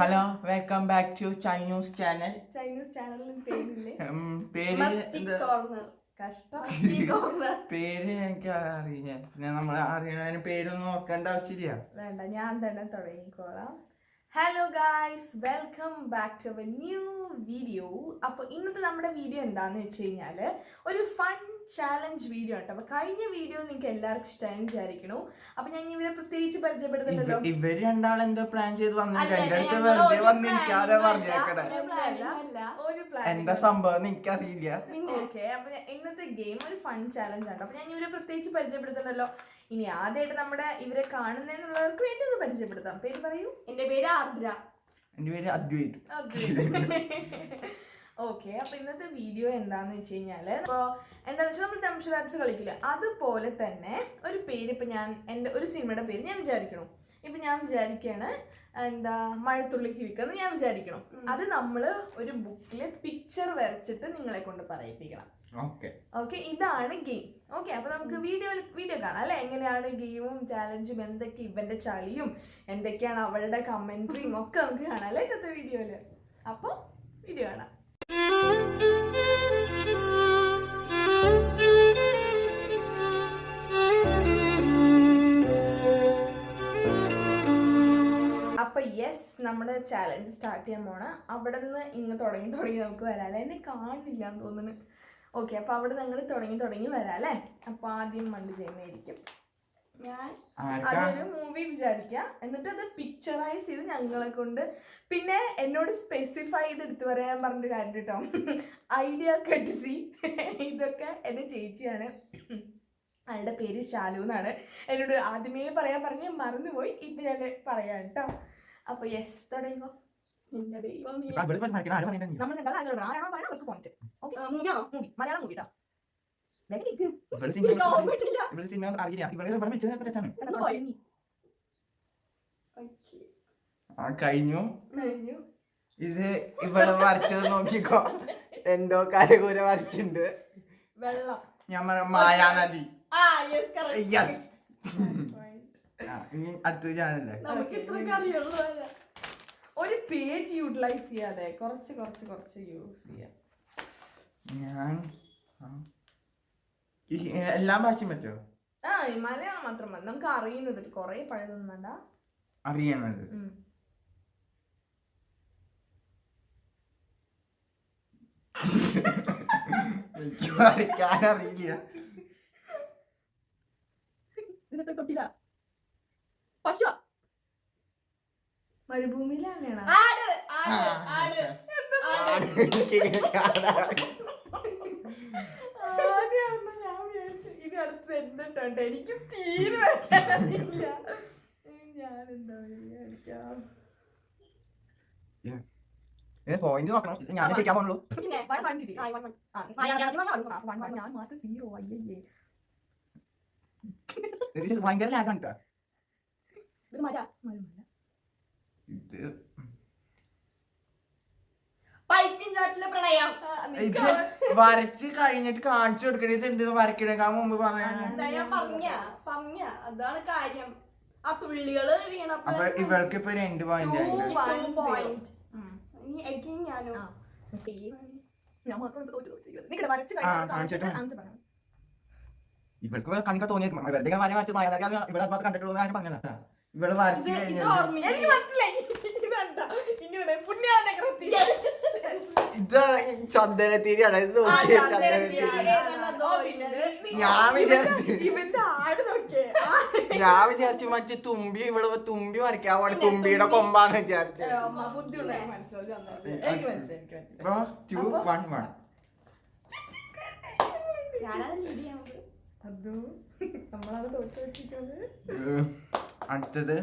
Hello welcome back to Chinese channel. പേര് എനിക്ക് അറിയില്ല. പിന്നെ നമ്മളെ അറിയണതിന് പേരൊന്നും നോക്കേണ്ട ആവശ്യമില്ല. വേണ്ട, ഞാൻ തന്നെ തുടങ്ങിക്കോളാം. Hello guys, welcome back to our new video. അപ്പോൾ ഇന്നത്തെ നമ്മുടെ വീഡിയോ എന്താണെന്ന് വെച്ച് കഴിഞ്ഞാൽ ഒരു ഫൺ ചാലഞ്ച് വീഡിയോ ആണ്. അപ്പോൾ കഴിഞ്ഞ വീഡിയോ നിങ്ങൾക്ക് എല്ലാവർക്കും ഇഷ്ടമായി വിചാരിക്കണു. അപ്പോൾ ഞാൻ ഇവരെ പ്രത്യേകിച്ച് പരിചയപ്പെടുത്തുന്നല്ലോ. ഇവര് രണ്ടാളെന്തോ പ്ലാൻ ചെയ്ത് എന്താ സംഭവം എനിക്കറിയില്ല. ഓക്കെ, അപ്പോൾ ഇന്നത്തെ ഗെയിം ഒരു ഫൺ ചാലഞ്ച് ആണ്. അപ്പോൾ ഞാൻ ഇവരെ പ്രത്യേകിച്ച് പരിചയപ്പെടുത്തുന്നല്ലോ. ഇനി ആദ്യമായിട്ട് നമ്മുടെ ഇവരെ കാണുന്നതിനുള്ളവർക്ക് വേണ്ടി ഒന്ന് പരിചയപ്പെടുത്താം. പേര് പറയൂ. എന്റെ പേര് ആർദ്ര. എന്റെ പേര് അദ്വൈത്. ഓക്കെ, അപ്പൊ ഇന്നത്തെ വീഡിയോ എന്താന്ന് വെച്ച് കഴിഞ്ഞാല് എന്താന്ന് വെച്ചാൽ നമ്മൾ തമിഴ്നാട് കളിക്കില്ല, അതുപോലെ തന്നെ ഒരു പേര്. ഇപ്പൊ ഞാൻ എന്റെ ഒരു സിനിമയുടെ പേര് ഞാൻ വിചാരിക്കണം. ഇപ്പൊ ഞാൻ വിചാരിക്കാണ് എന്താ മഴത്തുള്ളി കിഴക്കെന്ന് ഞാൻ വിചാരിക്കണം. അത് നമ്മള് ഒരു ബുക്കില് പിക്ചർ വരച്ചിട്ട് നിങ്ങളെ കൊണ്ട് പറയിപ്പിക്കണം. ഓക്കെ, ഇതാണ് ഗെയിം. ഓക്കെ, അപ്പൊ നമുക്ക് വീഡിയോ കാണാം അല്ലെ, എങ്ങനെയാണ് ഗെയിമും ചാലഞ്ചും, എന്തൊക്കെ ഇവന്റെ ചളിയും എന്തൊക്കെയാണ് അവളുടെ കമന്ററിയും ഒക്കെ നമുക്ക് കാണാം അല്ലെ ഇന്നത്തെ വീഡിയോയില്. അപ്പൊ വീഡിയോ കാണാം. അപ്പൊ യെസ്, നമ്മുടെ ചാലഞ്ച് സ്റ്റാർട്ട് ചെയ്യാൻ പോണ. അവിടെ നിന്ന് ഇങ്ങ് തുടങ്ങി നമുക്ക് വരാം. എന്നെ കാണില്ല എന്ന് തോന്നുന്നു. ഓക്കെ, അപ്പൊ അവിടെ നിങ്ങൾ തുടങ്ങി വരാം അല്ലേ. അപ്പൊ ആദ്യം മണ്ട് ചെയ്യുന്നതായിരിക്കും. ഞാൻ അതൊരു മൂവി വിചാരിക്കാം, എന്നിട്ട് അത് പിക്ചറൈസ് ചെയ്ത് ഞങ്ങളെ കൊണ്ട്, പിന്നെ എന്നോട് സ്പെസിഫൈ ചെയ്ത് എടുത്തു പറയാൻ പറഞ്ഞൊരു കാര്യം കേട്ടോ. ഐഡിയ കട്ട്സി ഇതൊക്കെ എൻ്റെ ചേച്ചിയാണ്. ആളുടെ പേര് ശാലു എന്നാണ്. എന്നോട് ആദ്യമേ പറയാൻ പറഞ്ഞ് മറന്നുപോയി. ഇപ്പൊ ഞാൻ പറയാം കേട്ടോ. അപ്പൊ യെസ്, തുടങ്ങുമ്പോ നമ്മൾ അവർക്ക് പോയിന്റ്. മലയാളം മൂവി കേട്ടോ. കഴിഞ്ഞു. ഇത് ഇവിടെ വരച്ചത് നോക്കിക്കോ, എന്തോ കരകൂര വരച്ചിട്ടുണ്ട്. വെള്ളം. ഞാൻ മായാനദി. അടുത്ത ചാനല്ലേ. ഒരു പേജ് യൂട്ടിലൈസ് ചെയ്യാതെ കുറച്ച് യൂസ് ചെയ്യാം. ഞാൻ എല്ലാ ഭാഷയും പറ്റോ? മലയാളം മാത്രം മതി. നമുക്ക് അറിയുന്നത് കൊറേ പഴയതൊന്നും വേണ്ട. അറിയണത് അറിയില്ല. മരുഭൂമിയിലാണ് അടുത്ത് എന്നിട്ടുണ്ട്. എനിക്ക് തീരെ വയ്ക്കാനില്ല. ഞാൻ എന്താ പോയിന്റ് നോക്കണം. ഞാൻ ശരിക്കാൻ പോണുള്ളൂ. ഞാൻ മാത്രം 0. അയ്യേ, ഭയങ്കര ലാഗാണ് കേട്ടോ. ഇത് വരച്ച് കഴിഞ്ഞിട്ട് കാണിച്ചു കൊടുക്കണ. ഇത് എന്ത് വരക്കിടക്കാൻ മുമ്പ് പറയാൻ അതാണ് കാര്യം. ആ തുള്ളികള് വീണപ്പോ ഇവൾക്ക് ഇപ്പൊ 2 പോയിന്റ്. ഇവൾക്ക് കണിക്ക തോന്നിയത് ഇവരുടെ വര വരച്ച് ഇവിടെ കണ്ടിട്ടുള്ള കാര്യം പറഞ്ഞതാ. ഇവള് വരച്ച് ഇതാണ് ചന്ദനത്തിരിയാണ്. ഞാൻ വിചാരിച്ചു മറ്റേ തുമ്പി, ഇവള് തുമ്പി വരയ്ക്കാൻ പാടെ തുമ്പിയുടെ കൊമ്പാന്ന് വിചാരിച്ചു. 2, 1, 1. അടുത്തത്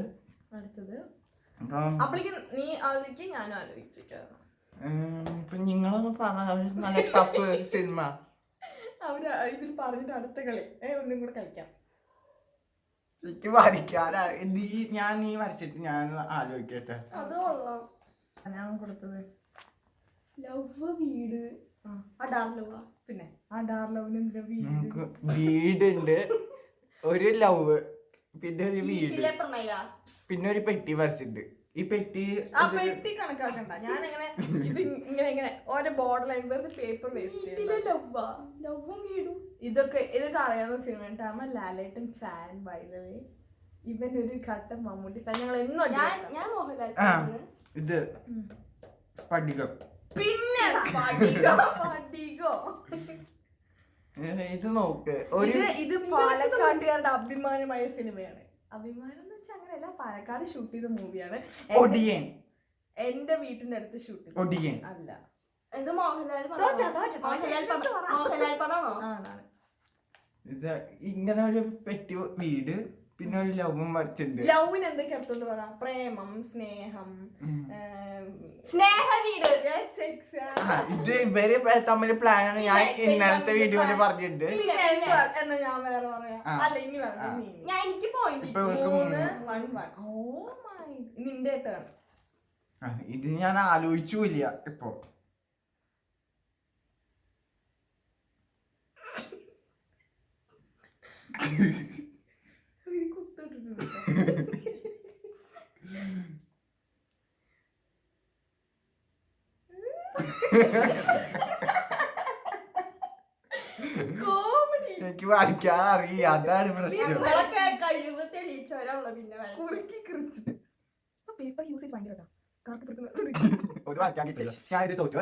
നീ ആലോചിക്ക, ഞാനും ആലോചിക്കാം. ഇപ്പൊ നിങ്ങളൊന്ന് പറഞ്ഞ നല്ല ടഫ് സിനിമ അവര് ഇതിൽ പറഞ്ഞിട്ട് അടുത്ത കളി ഒന്നും കൂടെ കളിക്കാം. എനിക്ക് വരയ്ക്കാൻ നീ വരച്ചിട്ട് ഞാൻ ആലോചിക്കട്ടെ. ഞാൻ കൊടുത്തത് ലവ് വീട്. പിന്നെ ആ ഡാർലവിന് വീടുണ്ട്, ഒരു ലവ്, പിന്നെ ഒരു വീട്, വീട്ടിലെ പ്രണയ. പിന്നെ ഒരു പെട്ടി വരച്ചിട്ടുണ്ട്. ഈ പെട്ടി ആ പെട്ടി കണക്കാക്കണ്ട, ഞാൻ എങ്ങനെ ഇത് ഇങ്ങനെ ഓരോ ബോർഡർ ലൈൻ വെറുതെ പേപ്പർ വേസ്റ്റ് വീട്ടിലെ ലവും വീടും. ഇതൊക്കെ അറിയാവുന്ന cinema. Lalettan fan by the way. ഇവൻ ഒരു ഘട്ടം മമ്മൂട്ടി ഫാൻ. ഞങ്ങൾ എന്നും ഞാൻ മോഹൻലാൽ ആ fan. ഇത് സ്പടികം. പിന്നെ പടികോ. ഇത് നോക്ക്, ഒരു ഇത് പാലക്കാട്ടുകാരുടെ അഭിമാനമായ സിനിമയാണ്. അഭിമാനം എന്ന് വെച്ചാൽ അങ്ങനെയല്ല, പാലക്കാട് ഷൂട്ട് ചെയ്ത മൂവിയാണ്. ഒടിയൻ. എന്റെ വീട്ടിന്റെ അടുത്ത് ഷൂട്ട് ചെയ്ത ഒടിയൻ അല്ല. ഇത് മോഹൻലാൽ പടമാണോ? ആണ്. ഇത് ഇങ്ങനെ ഒരു പെട്ടി വീട്, പിന്നെ ഒരു ലവും വരച്ചിട്ടുണ്ട്. ലവിന് എന്തൊക്കെ അർത്ഥം പറയാം? പ്രേമം, സ്നേഹം, സ്നേഹ വീട്. ഇത് ഇവര് തമ്മിൽ പ്ലാനാണ്. ഞാൻ ഇന്നലത്തെ വീഡിയോയില് പറഞ്ഞിട്ടുണ്ട്. എന്നാ ഞാൻ വേറെ പറയാം. അല്ല ഇനി പറയാം. ഞാൻ എനിക്ക് പോയിന്റ്. ഇപ്പൊ ഇവർക്ക് 3-1-1. ഓ മൈ, നിന്റെ ടേൺ. ഇത് ഞാൻ ആലോചിച്ചില്ല ഇപ്പൊ. കോമഡി. എനിക്ക് വരയ്ക്കാൻ അറിയാം, അതാണ് പ്രശ്നം. നിങ്ങളൊക്കെ കഴിവ് തെളിയിച്ചവരാണല്ലോ പിന്നെ കുറുക്കി കുറിച്ച് പേപ്പർ യൂസേജ് ഭയങ്കര ഒരു വരയ്ക്കാൻ കിട്ടില്ല. ഞാൻ ഇത് തോറ്റു.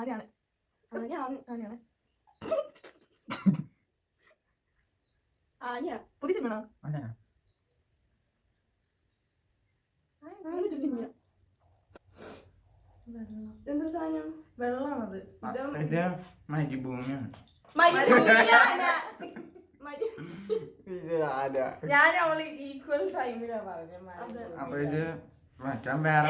ആര്യാണ് പുതിയ സിനിമ. എന്തൊരു സാധനം? വെള്ളമാണത്. ഇത് മരുഭൂമിയാണ്. ഇത് ആരാ? ഞാൻ അവള് ഈക്വൽ ടൈമിലാ പറഞ്ഞത്. അപ്പൊ ഇത് മാറ്റാൻ വേറെ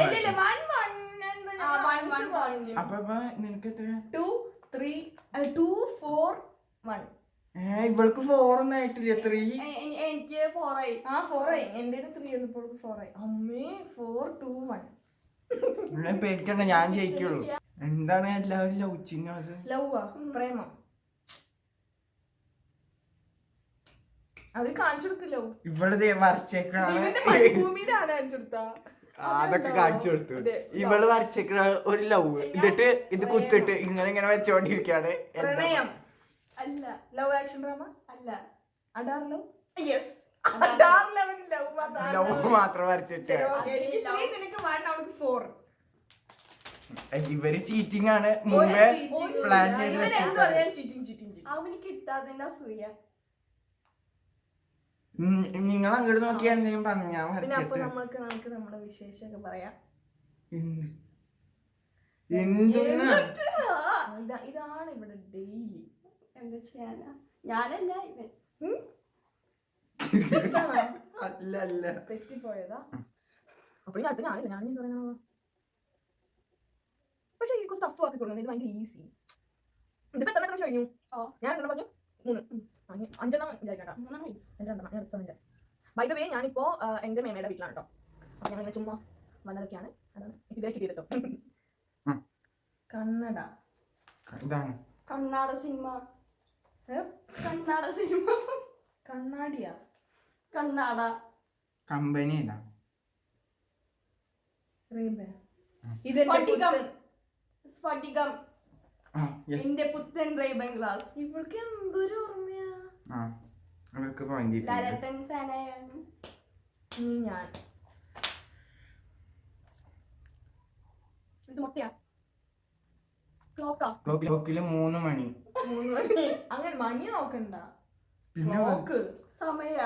അപ്പൊ നിനക്ക് എത്ര? 2, 3, 2, 4, 1. ഇവൾക്ക് 4 ഒന്നും ആയിട്ടില്ല. 3. എനിക്ക് 4 ആയി. 4 ആയി. എന്റെ 3 വന്നപ്പോൾ 4 ആയി. അമ്മേ 4, 2, 1. പേടിക്കണ്ട, ഞാൻ ജയിക്കുള്ളൂ. എന്താണ് എല്ലാവരും ലൗച്ചിനും അത്? ലവ് പ്രേമം. അത് കാണിച്ചു കൊടുക്കല്ലോ. ഇവള് വരച്ചേക്കാണ്. ഭൂമിയിലാണ് കാണിച്ചു കൊടുത്താ. അതൊക്കെ കാണിച്ചു കൊടുത്തു. ഇവള് വരച്ചേക്കണ ഒരു ലവ്, എന്നിട്ട് ഇത് കുത്തിട്ട് ഇങ്ങനെ വെച്ചോണ്ടിരിക്കാണ്. പ്രണയം അല്ല. ലവ് ആക്ഷൻ ഡ്രാമ അല്ല. അഡാർ ലവ്. യെസ്. ലവ് മാത്രം വരച്ചിട്ട്. ഇവര് ചീറ്റിംഗ് ആണ് മുമ്പേ പ്ലാൻ ചെയ്ത് വെച്ചിട്ട്. അവന് കിട്ടാതിന്റെ അസൂയ. നിങ്ങൾ അങ്ങോട്ട് നോക്കിയാ എന്തെങ്കിലും പറഞ്ഞു. ഞാൻ പിന്നെ അപ്പൊ വരച്ചിട്ട് നമുക്ക് നമ്മുടെ വിശേഷമൊക്കെ പറയാം. ഇതാണ് ഇവിടെ ഡെയിലി. എന്താ ചെയ്യാനാ? ഞാനല്ല ഇവൻ. അല്ല തെറ്റിപ്പോയതാ. അപ്പൊ അടുത്ത് ഞാനില്ല, ഞാൻ പറയുന്നത്. പക്ഷെ എനിക്ക് ടഫ് ആക്കി കൊടുക്കണം. ഇത് ഭയങ്കര ഈസി. ഇതിപ്പോ എത്ര കഴിഞ്ഞു? ഞാൻ 2 പറഞ്ഞു. 3, 5 വിചാരിക്കണ്ട. 2 ബൈ ദ വേ ഞാനിപ്പോ എന്റെ മേമയുടെ വീട്ടിലാണ് കേട്ടോ. അപ്പൊ ഞങ്ങൾ ചുമ്മാ വന്നതൊക്കെയാണ്. അതാണ് ഇതേ കിട്ടിയത് കേട്ടോ. കന്നഡ. ഇതാണ് കണ്ണാട സിനിമ. കണ്ണാടിയാ? കണ്ണാട കമ്പനി. സ്ഫടികം. എന്റെ പുത്തൻ റേബൻ ഗ്ലാസ്. ഇവൾക്ക് എന്തൊരു ഓർമ്മയാ. ലാലേട്ടൻ ഫാനായ ഞാൻ. ഇത് മുട്ടയാ? ക്ലോക്കാ? ക്ലോക്കില് 3 മണി. 3 മണി. അങ്ങനെ മണി നോക്കണ്ട. പിന്നെ ക്ലോക്ക് സമയ.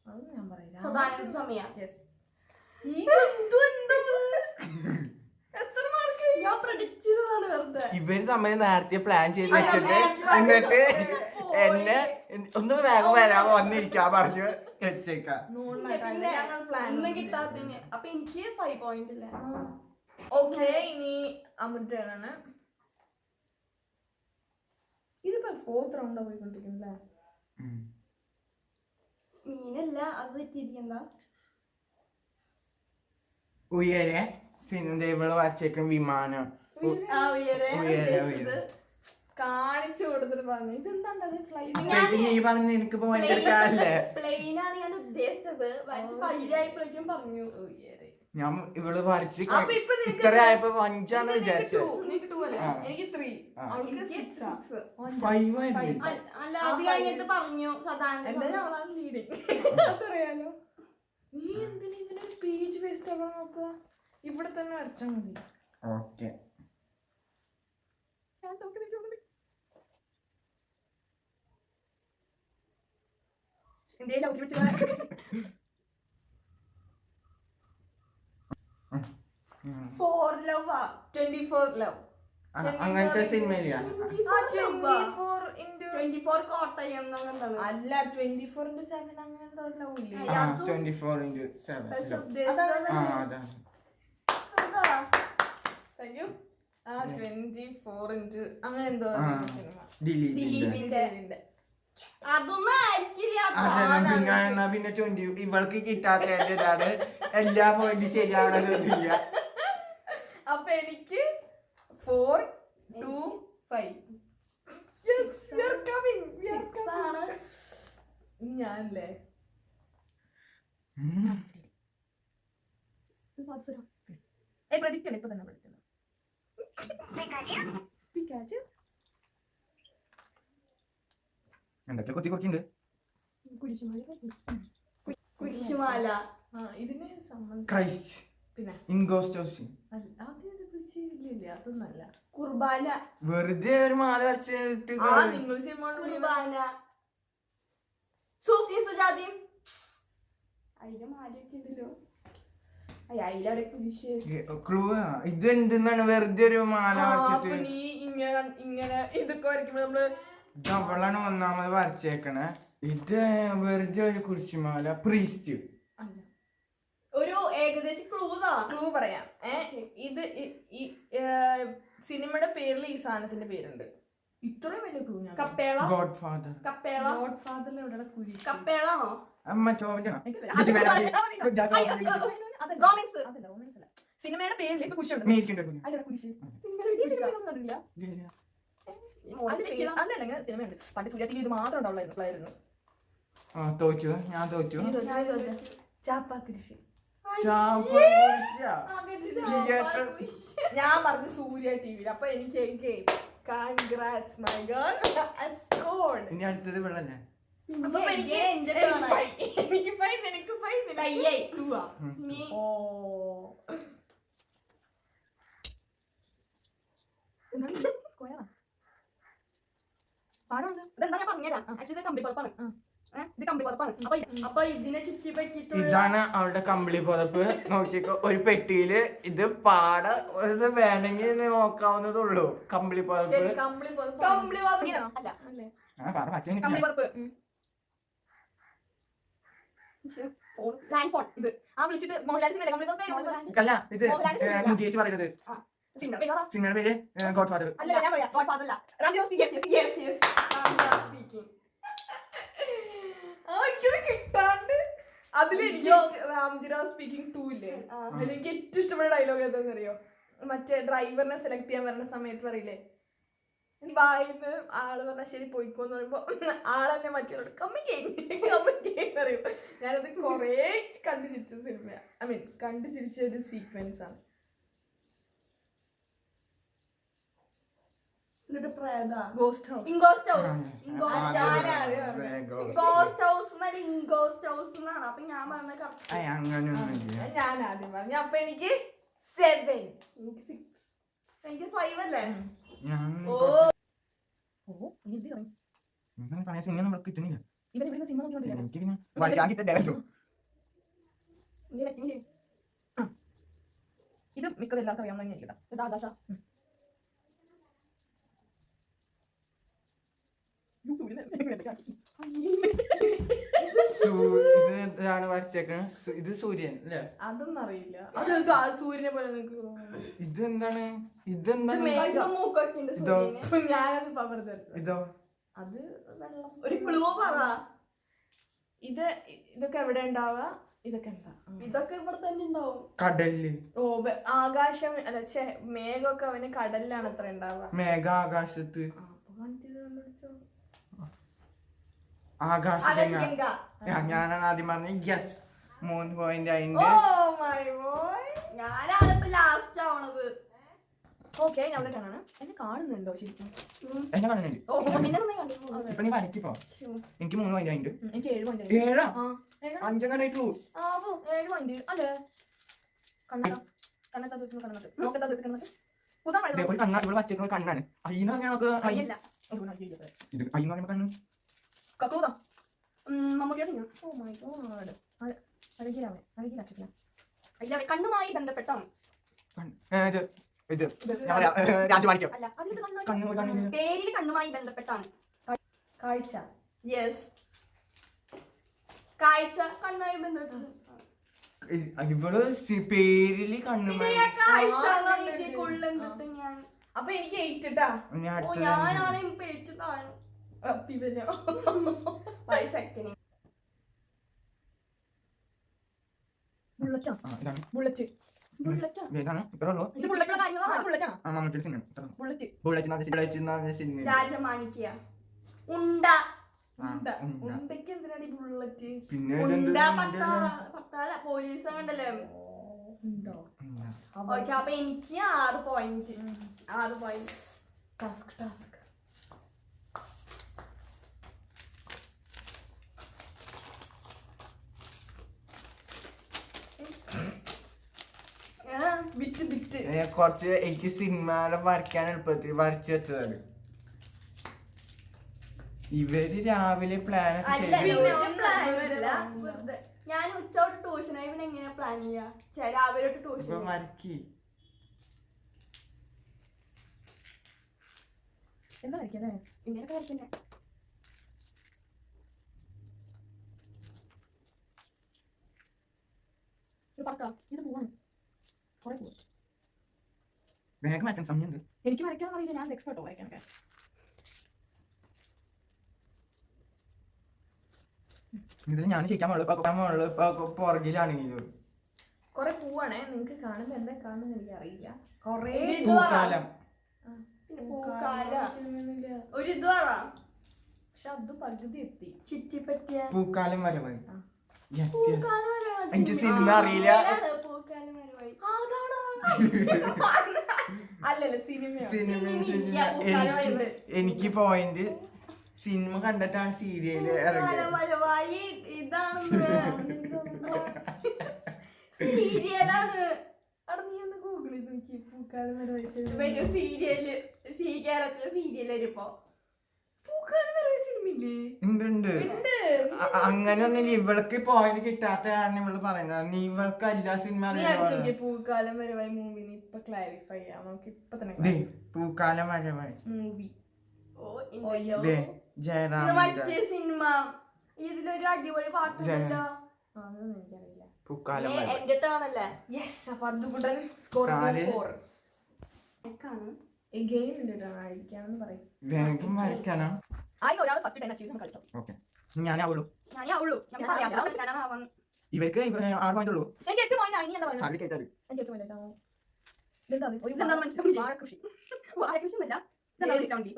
അത് ഞാൻ പറയാം. സദാനന്ദ സമയ. യെസ്. എത്ര മാർക്ക്? ഞാൻ പ്രഡിക്റ്റ് ചെയ്തതാണ് വെറുതെ. ഇവര് തമ്മിൽ നേരത്തെ പ്ലാൻ ചെയ്ത് വെച്ചിട്ട് എന്നിട്ട് എന്നെ ഒന്ന് വേഗം വരാമോ വന്നിരിക്കാ പറഞ്ഞു വെച്ചേക്കാം. ഒന്നും കിട്ടാത്തതിന്. അപ്പൊ എനിക്ക് 5 പോയിന്റ് ഇല്ല. ഓക്കെ, ഇനി അമൃതാണ്. ഇതിപ്പോ 4th റൗണ്ടാ പോയിക്കൊണ്ടിരിക്കുന്നല്ലേ? മീനല്ല, അത് തെറ്റിയിരിക്കണ്ട. ഉയരെ സിനിമ വരച്ചേക്കും വിമാനം. കാണിച്ചു കൊടുത്തിട്ട് പറഞ്ഞു ഇതെന്താണ്ടത് ഫ്ലൈറ്റ്. അപ്പോഴേക്കും നീ പറഞ്ഞു എനിക്കിപ്പോ വണ്ടിയെടുക്കാല്ലേ. പ്ലെയിനാണ് ഞാൻ ഉദ്ദേശിച്ചത്. വരച്ച് പകുതിയായപ്പോഴേക്കും പറഞ്ഞു. ഞാൻ ഇവള് വരച്ച് അപ്പൊ ഇപ്പൊ നിനക്ക് ഇത്ര ആയപ്പോ 5 വിചാരിച്ചത്. എനിക്ക് 2 അല്ലേ? ആ. എനിക്ക് 3. അവൾക്ക് 6 ആ. 5 ആയിരുന്നു. അല്ല അത് കഴിഞ്ഞിട്ട് പറഞ്ഞു സാധാരണ എന്തായാലും അവളാണ് ലീഡിങ്. അതറിയാലോ. നീ എന്തിനാ ഇവനൊരു പേജ് വേസ്റ്റ് ആക്കാൻ നോക്കുക? ഇവിടെ തന്നെ വരച്ചാൽ മതി. ഓക്കെ ഇന്ത്യയിൽ ഔട്ട് വെച്ച് ഫോർ ലവ് 24 ലവ്. അങ്ങനത്തെ സിനിമയില്ല. 24 into 24 കോട്ടയം എന്നൊക്കെ അല്ല 24 into 7 അങ്ങനെ എന്തോ ലവ് ഇല്ലേ? 24/7. അതാണ്. Thank you. 24 into അങ്ങനെ എന്തോ സിനിമ. ദിലീപിന്റെ അതൊന്നും ആയിരിക്കില്ല. പിന്നെ 20 ഇവൾക്ക് കിട്ടാത്തതാണ് എല്ലാ പോയിന്റ് ശരിയാവണമെന്നില്ല. അപ്പൊ എനിക്ക് 4, 2, 5. Yes, we are coming. We are coming. ഇനി ഞാനല്ലേ പ്രഡിക്റ്റ് ഇപ്പൊ തന്നെ പ്രഡിക്റ്റ് എന്തൊക്കെ കുത്തി കുത്തിണ്ട്. കുരിശുമാല ഇതിന് സംബന്ധിച്ച് ക്രൈസ്റ്റ് പിന്നെ ഇൻഗോസ്റ്റോസി ഇല്ല അതൊന്നല്ല. കുർബാന വെറുതെ ഒരു മാല വരച്ചിട്ട് നിങ്ങൾ സിനിമ കുർബാന സൂഫി സുജാതിയും അതിന്റെ മാലയൊക്കെ ഉണ്ടല്ലോ. അതിലവിടെ കുരിശ്. ക്ലൂ ഇത് എന്തെന്നാണ് വെറുതെ ഒരു മാല വരച്ചിട്ട്. നീ ഇങ്ങനെ ഇതൊക്കെ വരയ്ക്കുമ്പോ നമ്മള് അവളാണ് ഒന്നാമത് വരച്ചേക്കണേ. ഇത് വെറുതെ ഒരു കുരിശുമാല. പ്രീസ്റ്റ് ഒരു ഏകദേശം ക്ലൂ പറയാം. ഇത് ഈ സിനിമയുടെ പേരിൽ ഈ സാധനത്തിന്റെ പേരുണ്ട്. ഇത്രയും വലിയ ക്ലൂ ഞാൻ Kappela God father. Kappela God ഫാദറിൽ എവിടെ കുരിശ്? കപ്പേളാണോ? അമ്മ ചോദിച്ചോ സിനിമയുടെ പേരിൽ ഇപ്പൊ കുരിശുണ്ട്. അല്ല കുരിശ് അല്ലല്ല സിനിമയുണ്ട്. പണ്ട് സൂര്യ ടിവി ഇത് മാത്രം ഉണ്ടാവുള്ളായിരുന്നു. തോറ്റു ഞാൻ തോറ്റു. ചാപ്പാ കുരിശ്. ഞാൻ പറഞ്ഞു സൂര്യ ടിവിയിൽ. അപ്പൊ എനിക്ക് congrats my girl, I have scored. ഇനി അടുത്തത് വെള്ളല്ലേ? അപ്പൊ എനിക്ക് എന്റെ എനിക്ക് 5 നിനക്ക് 5 നിനക്ക് 2 ആ. ഓ സ്ക്വയറാ പാടുണ്ട്. ഇതെന്താ ഞാൻ പറഞ്ഞുതരാം. ആക്ച്വലി കമ്പി പതപ്പാണ്. ഇത് കമ്പി പതപ്പാണ്. അപ്പൊ ഇതിനെ ചുറ്റി പറ്റിയിട്ടുള്ള ഇതാണ് അവളുടെ കമ്പിളി പുതപ്പ്. നോക്കിക്കോ, ഒരു പെട്ടിയില് ഇത് പാട ഇത് വേണമെങ്കിൽ നോക്കാവുന്നതേ ഉള്ളൂ. കമ്പിളി പുതപ്പ്. കമ്പിളി കമ്പിളി പതപ്പ് അല്ല കമ്പിളി പതപ്പ്. ലാൻഡ് ഫോൺ ഇത് വിളിച്ചിട്ട് മോഹൻലാൽ സിനിമ കമ്പിളി പുതപ്പ് അല്ല, ഇത് മുകേഷ് പറയുന്നത്. സിനിമയുടെ പേര് ഗോഡ് ഫാദർ. അല്ല ഞാൻ പറയാം. ഗോഡ് ഫാദർ അല്ല. Ramji speaking. Yes yes speaking. കിട്ടാണ്ട് അതിലെനിക്ക് രാംജിറാവ് സ്പീക്കിംഗ് 2 ഇല്ലേ? അതിലെനിക്ക് ഏറ്റവും ഇഷ്ടപ്പെട്ട ഡയലോഗ് എന്താണെന്നറിയോ? മറ്റേ ഡ്രൈവറിനെ സെലക്ട് ചെയ്യാൻ വരുന്ന സമയത്ത് പറയില്ലേ, വായിന്ന് ആള് പറഞ്ഞാൽ ശരി പോയിക്കോന്ന് പറയുമ്പോ ആളെന്നെ മറ്റുള്ളവർ കമ്മിക്കേന്ന് പറയും. ഞാനത് കൊറേ കണ്ടു ചിരിച്ച സിനിമ. ഐ മീൻ കണ്ടു ചിരിച്ച ഒരു സീക്വൻസ് ആണ്. എന്നിട്ട് പ്രേത ghost house. In ghost house. Ghost ghost house എന്നല്ല ഇൻഗോസ്റ്റ് ഹൗസ് എന്നാണ്. അപ്പൊ ഞാൻ പറഞ്ഞ അങ്ങനെയൊന്നുമില്ല. ഞാൻ ആദ്യം പറഞ്ഞു. അപ്പൊ എനിക്ക് 7. എനിക്ക് 6. എനിക്ക് 5 അല്ലേ? സിനിമ നമ്മൾ കിട്ടുന്നില്ല. ഇവരെ സിനിമ എനിക്ക് പിന്നെ വരയ്ക്കാൻ കിട്ടണ്ടേ. ഇത് മിക്കത് എല്ലാവർക്കും അറിയാവുന്ന കേട്ടോ. ഇത് ആകാശ. ഇതാണ് വരച്ചേക്കണ. ഇത് സൂര്യൻ അല്ലേ? അതൊന്നും അറിയില്ല. സൂര്യനെ പോലെ നിനക്ക് ഇതെന്താണ്? ഇതെന്താണ്? ഇതോ ഞാനത് പവർ ഇതോ അത് വെള്ളം. ഒരു ക്ലൂ പറ. ഇതൊക്കെ എവിടെ ഉണ്ടാവുക? ഇതൊക്കെ എന്താ? ഇതൊക്കെ ഇവിടെ തന്നെ ഉണ്ടാവും. കടലില്. ഓ ആകാശം അല്ല മേഘമൊക്കെ അവന് കടലിലാണ് അത്ര ഉണ്ടാവുക. മേഘ ആകാശത്ത്. ആകാശഗംഗ. ആകാശഗംഗ. ഞാനാണ് ആദ്യം പറഞ്ഞത്. യെസ്, 3 പോയിന്റ് ഓ അതിന്റെ. മൈ ബോയ്, ഞാനാണ് ഇപ്പൊ ലാസ്റ്റ് ആവണത്. ഓക്കെ, ഞാൻ അവിടെ കാണാണ്. എന്നെ കാണുന്നുണ്ടോ ശരിക്കും? എന്നെ കാണുന്നുണ്ട്. ഓ, എന്നെ നന്നായി കണ്ടു. ഇപ്പൊ നീ വരക്കിപ്പോ. എനിക്ക് 3 പോയിന്റ് അതിന്റെ. എനിക്ക് 7 പോയിന്റ്. 7 ആ 7 5 ആവോ 7 പോയിന്റ് അല്ലേ? കണ്ണത്താ നോക്കത്താ പുതാ ഒരു കണ്ണാ ഇവിടെ വച്ചേക്കുന്ന കണ്ണാണ്. അയ്യെന്ന് പറഞ്ഞാൽ നമുക്ക് അയ്യല്ല, ഇത് അയ്യെന്ന് പറയുമ്പോ കണ്ണ് കക്കൂതാ. മമ്മൂട്ടിയെ സിനിമ. ഓ മൈ ഗോഡ്, അഴകിരാമൻ, അഴകിരാക്ഷസന. അയ്യ, കണ്ണുമായി ബന്ധപ്പെട്ടാണ്. ഇത് ഇത് ഞാൻ പറയാം, രാജമാണിക്യം. അല്ല, അതിൽ കണ്ണു പേരിൽ കണ്ണുമായി ബന്ധപ്പെട്ടാണ്. കാഴ്ച. യെസ്, കാഴ്ച കണ്ണുമായി ബന്ധപ്പെട്ടാണ്. ഇവള് പേരില് കണ്ണു. അപ്പൊ എനിക്ക് 8 ട്ടാ. ഞാനാണ് ഇപ്പൊ ഏറ്റവും താഴെ. ബുള്ളറ്റാ. ഇതാണ് ബുള്ളറ്റ്. ബുള്ളറ്റാ. ഇതാണ് ഇത്ര ഉള്ളൂ. ഇത് ബുള്ളറ്റുള്ള കാര്യങ്ങളാ. ബുള്ളറ്റാണോ? മമ്മൂട്ടിയുടെ cinema. Bullet. Bullet cinema. Rajamanikya. Unda. ഉണ്ടക്ക് എന്തിനാണ് ഈ ബുള്ളറ്റ്? പിന്നെ ഉണ്ട പട്ടാള പോലീസ് കണ്ടല്ലേ. ഉണ്ടോ? ഓക്കെ, അപ്പൊ എനിക്ക് 6 point. 6 point. Task task. Bit bit. കുറച്ച് എനിക്ക് സിനിമയുടെ വരയ്ക്കാൻ എളുപ്പത്തിൽ വരച്ചു വെച്ചതാണ്. ഇവര് രാവിലെ പ്ലാൻ ഞാൻ ഉച്ചോട്ട് ട്യൂഷനായി. പിന്നെ എങ്ങനെയാ പ്ലാൻ ചെയ്യാ? രാവിലെ ട്യൂഷൻ വരക്കി. എന്താ വരയ്ക്കല്ലേ? ഇങ്ങനെയൊക്കെ വരയ്ക്കണ്ടേ? ഇത് പോവാണ്. കുറെ പോവും. വേഗം വരയ്ക്കാൻ സമയമുണ്ട്. എനിക്ക് വരയ്ക്കാൻ അറിയില്ല, ഞാൻ എക്സ്പെർട്ടോ വരയ്ക്കാനൊക്കെ. ഇതിൽ ഞാൻ ചെയ്യാൻ പുറകിലാണെങ്കിലും കൊറേ പൂവാണേ. നിങ്ങക്ക് കാണുമ്പോ എന്താ കാണുന്നത് എനിക്ക് അറിയില്ല. കൊറേ പൂക്കാലം. ഒരു ഇത് പറ. പക്ഷെ അത് പകുതി എത്തി. ചുറ്റിപ്പറ്റിയ പൂക്കാലം വരവായി. പൂക്കാലം വരവായി. എനിക്ക് സിനിമ അറിയില്ല. പൂക്കാലം വരവായി. അല്ലല്ല, സിനിമ. എനിക്ക് പോയിന്റ് സിനിമ കണ്ടിട്ടാണ് സീരിയല് ഇറങ്ങിയത്. വരവായി ഇതാണ് സീരിയലാണ്. അവിടെ നീ ഒന്ന് ഗൂഗിൾ ചെയ്ത് നോക്കി. പൂക്കാലം വരവായി സീരിയല്. കേരളത്തിലെ സീരിയൽ വരുമ്പോ പൂക്കാലം വരവായി സിനിമയില്ലേ? ഉണ്ട്. അങ്ങനെ ഒന്നും ഇവൾക്ക് പോയിന്റ് കിട്ടാത്ത കാരണം ഇവള് പറയുന്നത്. ഇവൾക്ക് എല്ലാ സിനിമ പൂക്കാലം വരവായി മൂവി ഇപ്പൊ ക്ലാരിഫൈ ചെയ്യാം. നമുക്ക് ഇപ്പൊ തന്നെ പൂക്കാലം വരവായി മൂവി. മറ്റേ സിനിമ ഇതിലൊരു അടിപൊളി പാട്ടുണ്ടല്ലോ. അതൊന്നും എനിക്കറിയില്ല. പൂക്കാലം എന്റെ ടേണല്ലേ? യെസ്. അപ്പൊ അതുകൂട്ടൻ സ്കോർ 4. ഗെയിം ആയിരിക്കാണെന്ന് പറയും. വേഗം വരയ്ക്കാനാ. ആരും ഒരാൾ ഫസ്റ്റ് 10 അച്ചീവ് കളിച്ചോ. ഓക്കെ, ഞാനാവുള്ളൂ. ഇവർക്ക് 6 പോയിന്റ് ഉള്ളൂ. എനിക്ക് 8 പോയിന്റ് ആയി. എന്താ പറയുക? എനിക്ക് 8 പോയിന്റ് ആവും. ഇതെന്താ ഒരു വാഴകൃഷി.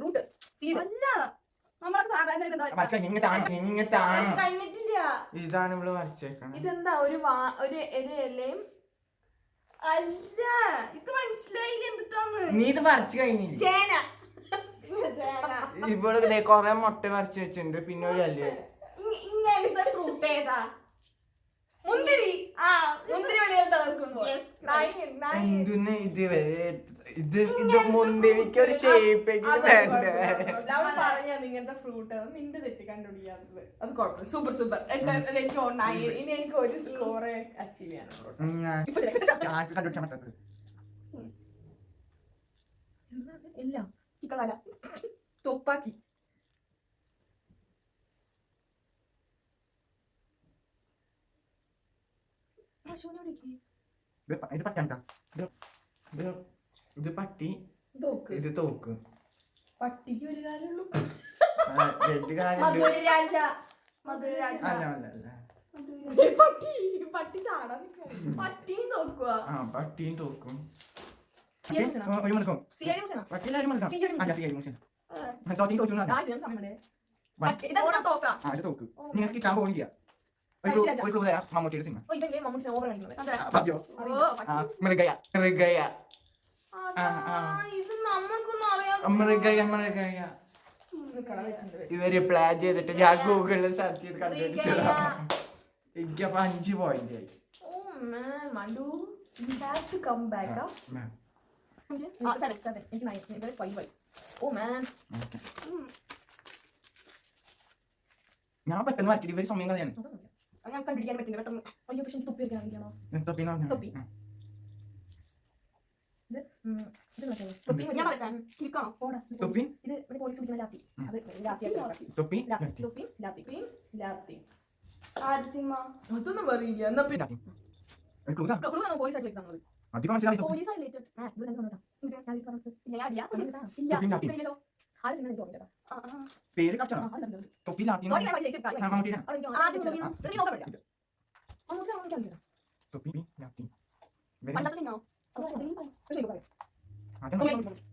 റൂട്ട് സീഡ് അല്ല, നമ്മളെ സാധാരണ കഴിഞ്ഞിട്ടില്ല. ഇതാണ് ഇവള് വരച്ചേക്കണം. ഇതെന്താ ഒരു ഇലയും? അല്ല, ഇത് മനസ്സിലായില്ല എന്തിട്ടാന്ന്. നീ ഇത് വരച്ചു കഴിഞ്ഞില്ല. ചേന. ഇവള് കൊറേ മുട്ട വരച്ചു വെച്ചിട്ടുണ്ട്. പിന്നെ ഒരു അല്ലേ ഇങ്ങനത്തെ ഫ്രൂട്ട് ഏതാ? മുന്തിരി. മുന്തിരി വെളിയിൽ തകർക്കുമ്പോ എന്തിന് ഇത് മുന്തിരിക്ക് ഒരു ഷേപ്പ് വേണ്ടേ? പറഞ്ഞ ഇങ്ങനത്തെ ഫ്രൂട്ട് നിന്റെ തെറ്റ് കണ്ടുപിടിക്കാത്തത്. അത് കുഴപ്പമില്ല. Super super. ഇനി എനിക്ക് ഒരു സ്കോർ അച്ചീവ് ചെയ്യാനുള്ളൂ. എല്ലാം ചിക്കൻ തൊപ്പാക്കി. ഇത് പറ്റാ. ഇത് പട്ടി. ഇത് തോക്ക്. പട്ടിക്ക് ഒരു കാലുള്ളൂ. പട്ടി ചാടാൻ പട്ടിയും നോക്കുക. പട്ടിയും തോക്കും. സി തോറ്റി തോറ്റു ആ ചെയ്യാൻ സമയം വേണ്ടേ? ഇതെന്താ തോക്കാം? ഇത് തോക്ക് നിങ്ങൾക്ക് കിട്ടാൻ പോണില്ല. ഒരു ക്ലൂ തരാം. മമ്മൂട്ടിയുടെ സിനിമ. ഓ ഇതല്ലേ മമ്മൂട്ടി ഓവർ കാണിക്കുന്നത്. അതെ. പദ്യോ ഓ, മൃഗയ മൃഗയ ഇത് നമ്മൾക്കൊന്നും അറിയാം. മൃഗയ ഇവര് പ്ലാൻ ചെയ്തിട്ട് ഞാൻ ഗൂഗിളിൽ സെർച്ച് ചെയ്ത് കണ്ടുപിടിച്ചതാണ്. എനിക്കപ്പോ 5 പോയിന്റ് ആയി. Oh man, Mandu, you have to come back up. Seven. എനിക്ക് 9. ഇത് 5 ആയി. Oh man. ഞാൻ പെട്ടെന്ന് വരക്കില്ല. ഇവര് സമയം കളയാണ്. ഞാൻ കണ്ടുപിടിക്കാൻ പറ്റില്ല പെട്ടെന്ന്. അയ്യോ പക്ഷെ തൊപ്പി വെക്കാൻ അറിയാമോ? തൊപ്പി. ഞാൻ പറയാം കിരിക്കണോ? തൊപ്പി ഇത് പോലീസ് പിടിക്കുന്ന ലാത്തി. അത് ലാത്തി. തൊപ്പി തൊപ്പി ലാത്തി. ആര് സിനിമ? അതൊന്നും പറയില്ല. എന്നാ പിന്നെ പോലീസ് ആയിട്ട് വെക്കാൻ പോലീസ് റിലേറ്റഡ് ഇല്ലല്ലോ. ആര് സിനിമ എനിക്ക് ഓർമ്മ പേര് കച്ചറ തൊപ്പി ലാത്തി തൊപ്പി ലാത്തി പണ്ടത്തെ സിനിമ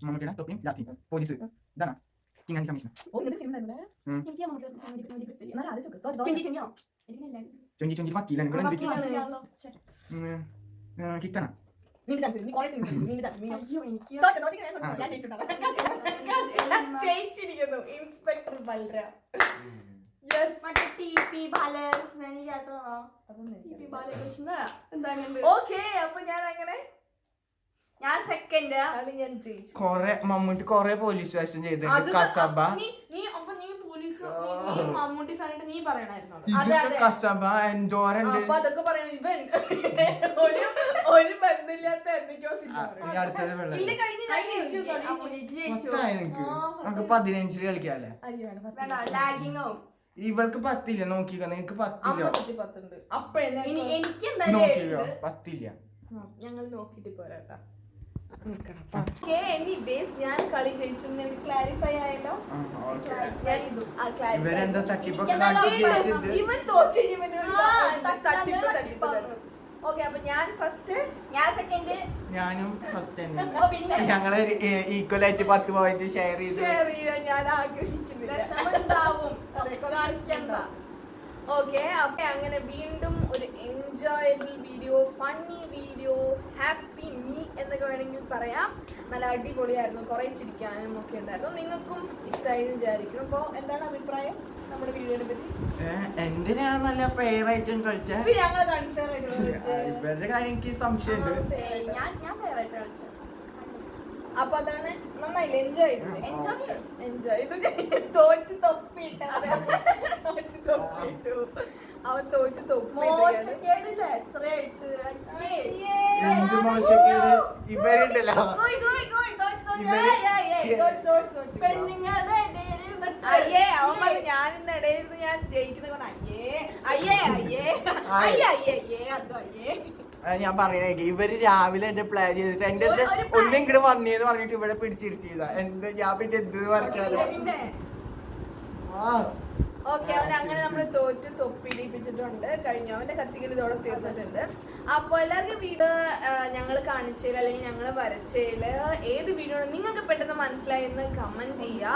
മമ്മൂട്ടിയുടെ തൊപ്പി ലാത്തി പോലീസ് ഇതാണ് കിങ്ങാനി കമ്മീഷൻ. എനിക്ക് ചെഞ്ചി വക്കീലാണ് ഇവിടെ കിട്ടണ ജയിച്ചിരിക്കുന്നു ഇൻസ്പെക്ടർ ബൽറാം. ഓക്കെ അപ്പൊ ഞാൻ അങ്ങനെ ഞാൻ സെക്കൻഡ് കളി ഞാൻ ജയിച്ചു. കൊറേ മമ്മൂട്ടി കൊറേ പോലീസ് സ്റ്റേഷൻ ചെയ്തിട്ടുണ്ട്. കസബ മമ്മൂട്ടി ഫാനായിട്ട് നീ പറയണായിരുന്നു. കസബ എന്തോരുണ്ട്. അപ്പൊ അതൊക്കെ പറയണ ഇവൻ ഒരു ബന്ധമില്ലാത്ത എന്തൊക്കെയോ അടുത്തത് വെള്ളം നമുക്ക് 15 കളിക്കാല്ലേ. ഇവൾക്ക് 10 നോക്കിക്ക. നിങ്ങക്ക് 10 എനിക്ക് നോക്കിക്കോ 10. ഞങ്ങൾ നോക്കിട്ട് പോരാട്ടാ. ഞാൻ കളി ജയിച്ചു. എനിക്ക് ക്ലാരിഫൈ ആയല്ലോ. ഇവരെന്തോ തട്ടിപ്പൊക്കെ ഇവൻ തോറ്റു. ഓക്കെ അപ്പൊ ഞാൻ ഫസ്റ്റ് ഞാൻ സെക്കൻഡ് ഞാനും ഫസ്റ്റ് തന്നെ. ഞങ്ങള് ഈക്വൽ ആയിട്ട് 10 പോയിന്റ് ഷെയർ ചെയ്യാൻ ഞാൻ ആഗ്രഹിക്കുന്നില്ല. ഓക്കെ അപ്പൊ അങ്ങനെ വീണ്ടും ഒരു enjoyable video, funny video, happy me എന്നൊക്കെ വേണമെങ്കിൽ പറയാം. നല്ല അടിപൊളിയായിരുന്നു. കുറെ ചിരിക്കാനും ഒക്കെ ഉണ്ടായിരുന്നു. നിങ്ങൾക്കും ഇഷ്ടമായി വിചാരിക്കണം. അപ്പോൾ എന്താണ് അഭിപ്രായം നമ്മുടെ വീഡിയോനെ പറ്റി? എന്റെ ഞാൻ നല്ല ഫെയർ ആയിട്ടും കളിച്ച ഞങ്ങൾ കൺഫെയർ ആയിട്ട് ഇവരുടെ കാര്യം എനിക്ക് സംശയമുണ്ട്. ഞാൻ ഫെയർ ആയിട്ട് കളിച്ചു. അപ്പൊ അതാണ് നന്നായില്ലേ? എൻജോയ് ചെയ്തു. തോറ്റ് തൊപ്പിട്ടു. അവൻ തോറ്റ് മോശക്കേടില്ല എത്രയായിട്ട് എന്ത് മോശക്കേട് ഇവരുണ്ടല്ലോ. പെണ്ണുങ്ങളുടെ അയ്യേ അവൻ പറഞ്ഞു ഞാനിന്ന് ഇടയിൽ ഞാൻ ജയിക്കുന്ന ഞാൻ പറയണേ ഇവര് രാവിലെ എന്റെ പ്ലാൻ ചെയ്തിട്ട് എന്റെ ഒന്നും ഇങ്ങോട്ട് വന്നേന്ന് പറഞ്ഞിട്ട് ഇവിടെ പിടിച്ചിരുത്തിയതാ. എന്താ ഞാൻ പിന്നെ എന്ത് പറയാലോ. ഓക്കെ അവൻ അങ്ങനെ നമ്മൾ തോറ്റ് തൊപ്പിടിപ്പിച്ചിട്ടുണ്ട്. കഴിഞ്ഞു. അവന്റെ കത്തിക്കൽ ഇതോടെ തീർന്നിട്ടുണ്ട്. അപ്പോൾ എല്ലാവർക്കും വീഡിയോ ഞങ്ങൾ കാണിച്ചതിൽ അല്ലെങ്കിൽ ഞങ്ങൾ വരച്ചതില് ഏത് വീഡിയോ നിങ്ങൾക്ക് പെട്ടെന്ന് മനസ്സിലായെന്ന് കമന്റ് ചെയ്യുക.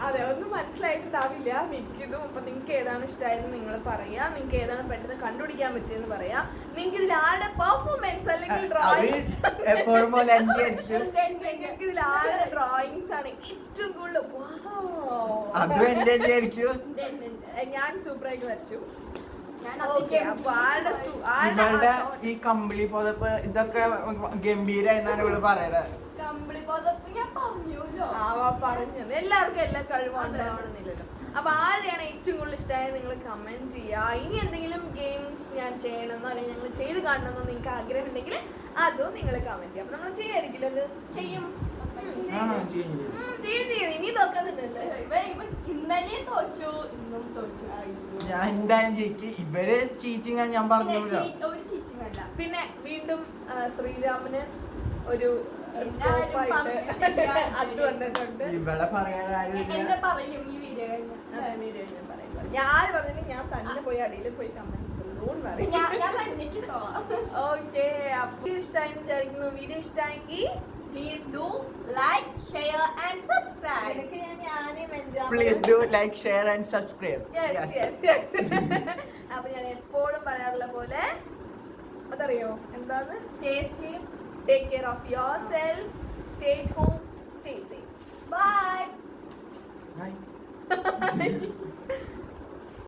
അതെ ഒന്നും മനസ്സിലായിട്ടുണ്ടാവില്ല മിക്കതും. അപ്പൊ നിങ്ങൾക്ക് ഏതാണ് ഇഷ്ടമായെന്ന് നിങ്ങൾ പറയാ. നിങ്ങൾക്ക് ഏതാണ് പെട്ടെന്ന് കണ്ടുപിടിക്കാൻ പറ്റിയെന്ന് പറയാ. നിങ്ങൾക്ക് ഇതിൽ ആരുടെ പെർഫോമൻസ് അല്ലെങ്കിൽ ഡ്രോയിങ്സ് നിങ്ങൾക്ക് ഇതിൽ ആരുടെ ഡ്രോയിങ്സ് ആണ് ഏറ്റവും കൂടുതൽ ഞാൻ സൂപ്പറായിട്ട് വരച്ചു. ഇവളുടെ ഈ കമ്പിളി പുതപ്പ് ഇതൊക്കെ ഗംഭീരായെന്നാണ് ഇവള് പറയണത്. പറഞ്ഞു എല്ലാവർക്കും എല്ലാ കഴിവും ഉണ്ടാവണമെന്നില്ലല്ലോ. അപ്പൊ ആരെയാണ് ഏറ്റവും കൂടുതൽ ഇഷ്ടമായത് നിങ്ങൾ കമന്റ് ചെയ്യുക. ഇനി എന്തെങ്കിലും ഗെയിംസ് ഞാൻ ചെയ്യണമെന്നോ അല്ലെങ്കിൽ ഞങ്ങൾ ചെയ്ത് കാണണമെന്നോ നിങ്ങൾക്ക് ആഗ്രഹം ഉണ്ടെങ്കിൽ അതും നിങ്ങൾ കമന്റ് ചെയ്യുക. അപ്പൊ നമ്മൾ ചെയ്യായിരിക്കില്ല അത് ചെയ്യും. ഇനി നോക്കാതില്ലല്ലോ. ഇന്നലെയും തോറ്റു ഇന്നും തോറ്റു. ഞാൻ എന്തായാലും ജയിക്കും. ഇവര് ചീറ്റിംഗ് ആണ് ഞാൻ പറഞ്ഞു. ഒരു ചീറ്റിംഗ് അല്ല. പിന്നെ വീണ്ടും ശ്രീരാമന് ഒരു അത് വന്നിട്ടുണ്ട്. ഇവളെ പറയാൻ പറയും ഈ വീഡിയോ ഞാൻ പറഞ്ഞിട്ട് ഞാൻ തന്നെ പോയി അടിയിൽ പോയി കമന്റ് ഞാൻ പറഞ്ഞിട്ടുണ്ടോ. ഓക്കെ അപ്പൊ ഇഷ്ടമായി വിചാരിക്കുന്നു. വീഡിയോ ഇഷ്ടമായെങ്കിൽ Please do like, share and subscribe. നിനക്ക് ഞാനേ വെഞ്ചാം. Please do like share and subscribe. അപ്പൊ ഞാൻ എപ്പോഴും പറയാറുള്ള പോലെ അതറിയോ എന്താണ്? Stay safe. Take care of yourself, stay at home, stay safe. Bye. By.